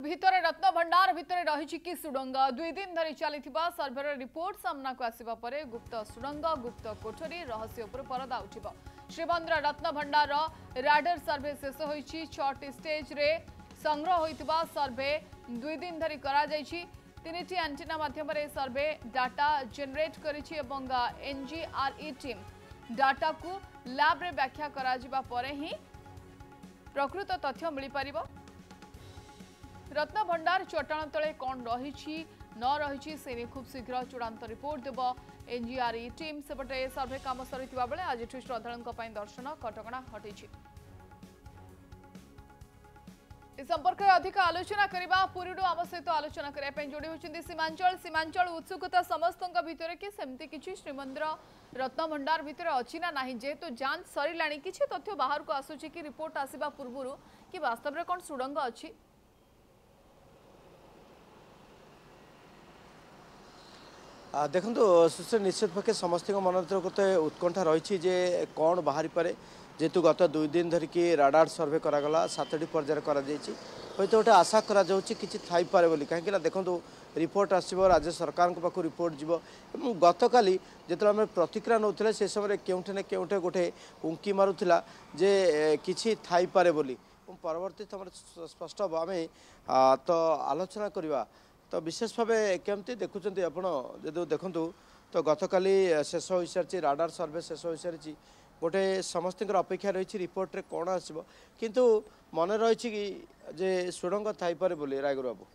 भितर रत्न भंडार भितर रही कि सुडंग 2 दिन धरी चली सर्भे रिपोर्ट सामना को आसिबा परे गुप्त सुडंग गुप्त कोठरी रहस्य उपर परदा उठिब। श्रीमंदिर रत्न भंडार राडर सर्भे शेष होईछि। 6टी स्टेज रे संग्रह होइतिबा सर्भे 2 दिन धरी करा जायछि। 3टी एंटीना माध्यम रे सर्भे डाटा जनरेट करिछि एवं एनजीआरई टीम डाटा को लैब रे व्याख्या करा जिबा परे ही प्रकृत तथ्य मिल पारिबो। रत्न भंडार चट्टाण तले कौन रही न रही से खूब शीघ्र चूड़ांत रिपोर्ट देव एनजीआरई टीम। सेपटे सर्भे काम सरिथिबा बेले आज श्रद्धालुओं दर्शन कटकणा हटि। इस संपर्क में अधिक आलोचना करबा पूर्व आम सहित आलोचना करने जोड़ी होती सीमांचल उत्सुकता समस्त भितर कि सेमती किसी श्रीमंदिर रत्न भंडार भितर अच्छी ना नहीं जेहेतु जांच सरला किसी तथ्य बाहर को आसूची कि रिपोर्ट आसवा पूर्व कि वास्तव में कौन सुड़ंग अच्छी। देखो निश्चित पक्षे समस्त मन भर गोटे उत्कंठा रही जे कौन बाहरी पारे जेहेतु गत 2 दिन धरिकी राडार सर्वे करागला 7टी पर्यायर हूँ गोटे आशा करा कि थी पारे बोली कहीं देखो रिपोर्ट आसो राज्य सरकार पाक रिपोर्ट जीव गत काली जो आम प्रतिक्रिया नौले से समय केउठे न केउठे गोटे उंकी मारूला जे किसी थी पारे बोली परवर्ती समय स्पष्ट हम आम तो आलोचना करवा तो विशेष भाव केमती देखुं आपड़ देखु तो गत काली शेष हो सारी राडार सर्वे शेष हो सारी गोटे समस्त अपेक्षा रही रिपोर्ट रे कौन आसो किंतु मन रही कि जे सुड़ंग थाईपे बोली रायगुरु बाबू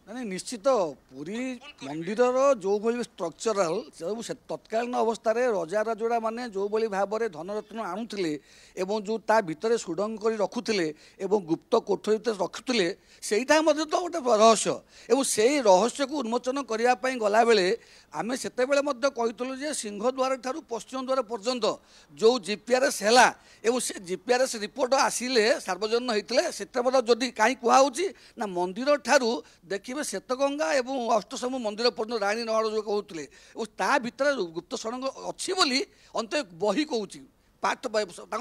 नहीं निश्चित पुरी मंदिर जो भाई स्ट्रक्चराल सब तत्कालीन अवस्था रजा राजोड़ा मैंने जो भाव में धनरत्न आणुले एवं जो ता भितर सुडंग कर रखुले एवं गुप्त कोठरी रखुले सेटा तो गोटे रहस्य एवं से रहस्य को उन्मोचन करने गला बेले आमे सेते बेले कहीलु जे सिंहद्वार ठारू पश्चिम द्वार पर्यंत जो जीपीआरएस है एवं से जीपीआरएस रिपोर्ट आसिले सार्वजन होते से जदि कहीं कहुच्छी ना मंदिर ठारू देखिए श्वेतगंगा एवं अष्टसम मंदिर पर्यटन राणी नहर जो कहते ता भितर गुप्त सुड़ंग अच्छी बोली अंत बही कहूँ पाठ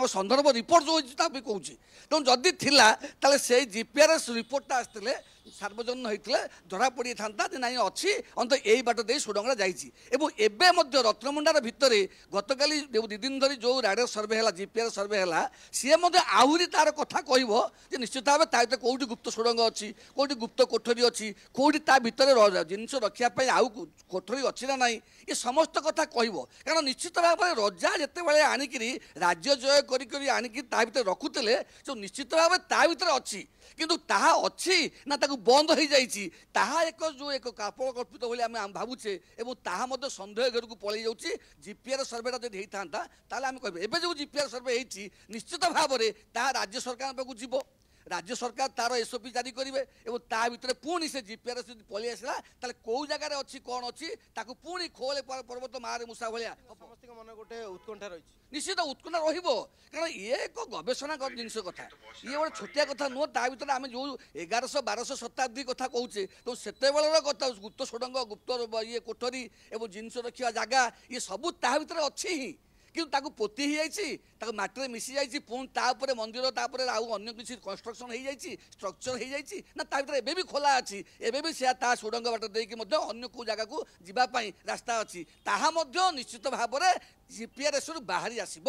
संदर्भ रिपोर्ट जो होती कहूँ तेणु जदि थिला ताले से जीपीआरएस रिपोर्टा आसते सार्वजन होते धरा पड़ी था ना अच्छी अंत यही बाट दे सुडंगा जाइए रत्नभंडार भितर गत काली 2 दिन धरी जो राडर सर्वे है जीपीआर सर्वे है सी आहरी तार कथा कह निश्चित भाव ता कौटी गुप्त सुडंग अच्छी कौटी गुप्त कोठरी अच्छी कौटी ता भितर जिनस रखापी आउ कोठरी अच्छी ना ना ये समस्त कथा कह कारण निश्चित भाव में रजा जिते आणिकी राज्य जय करी ता भितर रखुले जो निश्चित भाव ता भितर अच्छी किंतु ताहा अच्छी ना ताकू बंद हो जाइए ताहा एक जो एक कापड़ कल्पित भाई आम भावुचे एवं ताहा मध्य संदेह घर को पलि जाऊँगी जीपीआर सर्वेटा जब होता आम कह एवं जो जीपीआर सर्वे होती निश्चित भाव में ताहा राज्य सरकार पाक जीव राज्य सरकार तार एसओपी जारी करेंगे और ता भर पुणी से जीपीआरएस पलि आसला कौ जगार अच्छी कौन अच्छी पुणी खोले पर्वत मारे मूषा भाया समस्त मन गोटे उत्कंठा रही निश्चित उत्कंठा कारण ये एक गवेषणा जिनस कथा ये गोटे छोटिया कथा नुह ता भर आम जो 1100-1200 शताब्दी कथा कहूचे तो सेते कथा गुप्त सुडंग गुप्त ये कोठरी एवं जिनस रखा जगह ये सबू ता भर अच्छी ही कि पोती हो माटी मिसी जाइए पुणी तापर मंदिर तापर अन्य किसी कंस्ट्रक्शन हो जाइए स्ट्रक्चर हो जाइए ना ता भर एवं भी खोला अच्छी एवं भी से सुडंग बाट देकी अन्य को जगह को जीवाई रास्ता अच्छी ताहा निश्चित भाव में जीपीआरएस बाहरी आसब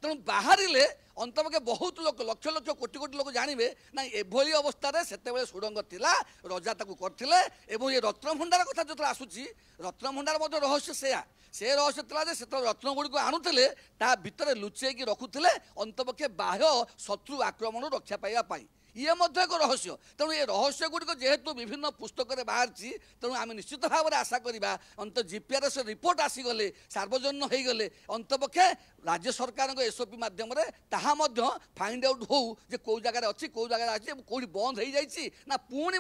तेणु बाहर अंतपक्षे बहुत लोग लक्ष लक्ष कोटी कोटी लोग जानवे ना एभली अवस्था से सुडंग थिला रजा ताकू करथिले एवं ये रत्नभंडार कथा जो आसूची रत्नभंडार रहस्य से रहस्य था से रत्न गुड़ी आणुले ता भितर लुचेकी रखुले अंतपक्षे बाह्य शत्रु आक्रमण रक्षा पाइबापी ये एक रहस्य तेणु ये रहस्य गुड़िक जेहेतु विभिन्न पुस्तक बाहर तेणु आम निश्चित भाव में आशा करवा अंत जीपीआरएस रिपोर्ट आसीगले सार्वजन हो गले अंतपक्षे राज्य सरकार एसओपी मध्यम फाइंड आउट हो कौ जगार अच्छी कौ जगार अच्छी कौटी बंद हो जाइए ना पुणी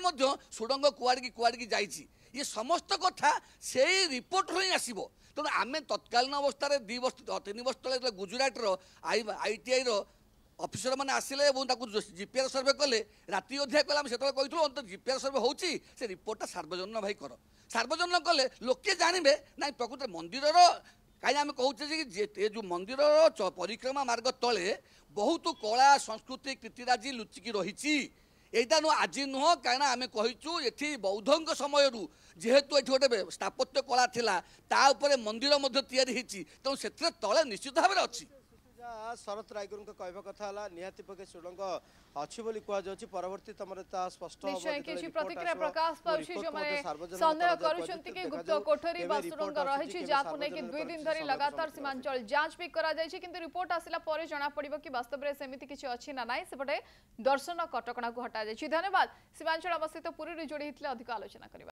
सुडंग कुआड़ी जाइए ये समस्त कथा से रिपोर्ट ही आसो तेणु आम तत्कालीन अवस्था 2 वर्ष 3 वर्ष तले गुजरात आईटीआई अफिसर मैंने आसिले जीपीआर सर्वे कले राति अध्याय कला से कहूँ अंत जीपीआर सर्वे होची से रिपोर्टा सार्वजन भाई कर सार्वजन कले लोके जानवे ना प्रकृत मंदिर कहीं आम कहचे कि जो मंदिर परिक्रमा मार्ग तले बहुत कला संस्कृति कीर्तिराजी लुचिकी रही এইটা আজি নুহ କାରଣ ଆମେ କହିଛୁ ଏଠି ବୌଦ୍ଧଙ୍କ ସମୟରୁ ଯେହେତୁ ଏଠି ଗୋଟେ ସ୍ଥାପତ୍ୟ କଳା ଥିଲା ତା ଉପରେ ମନ୍ଦିର ମଧ୍ୟ ତିଆରି ହେଇଛି ତେଣୁ ସେଥିରେ ତଳେ ନିଶ୍ଚିତ ଭାବରେ ଅଛି। ଶରତ ରାୟଗୁରୁଙ୍କ କହିବା କଥା ହେଲା ନିହାତି ପକ୍ଷେ ସୁଡ଼ଙ୍ଗ ଅଛି ବୋଲି କୁହାଯାଉଛି ପରବର୍ତ୍ତୀ ତମରେ ତା ସ୍ପଷ୍ଟ ନିଶ୍ଚୟ କିଛି ପ୍ରତିକ୍ରିୟା ପ୍ରକାଶ ପାଉଛି ଯେଉଁମାନେ ସନ୍ଦେହ କରୁଛନ୍ତି କି ଗୁପ୍ତ କୋଠରୀ ବା ସୁଡ଼ଙ୍ଗ ରହିଛି ଯାହାକୁ ନେଇକି 2 ଦିନ ଧରି ଲଗାତାର ସୀମାଞ୍ଚଳ ଯାଞ୍ଚ ବି କରାଯାଇଛି କିନ୍ତୁ ରିପୋର୍ଟ ଆସିଲା ପରେ ଜଣାପଡ଼ିବ କି ବାସ୍ତବରେ ସେମିତି କିଛି ଅଛି ନା ନାହିଁ। ସେପଟେ ଦର୍ଶନ କଟକଣାକୁ ହଟାଯାଇଛି। ଧନ୍ୟବାଦ। ସୀମାଞ୍ଚଳ ଆମ ସହିତ ପୁରୀରୁ ଯୋଡ଼ି ହୋଇଥିଲେ ଅଧିକ ଆଲୋଚନା କରିବା।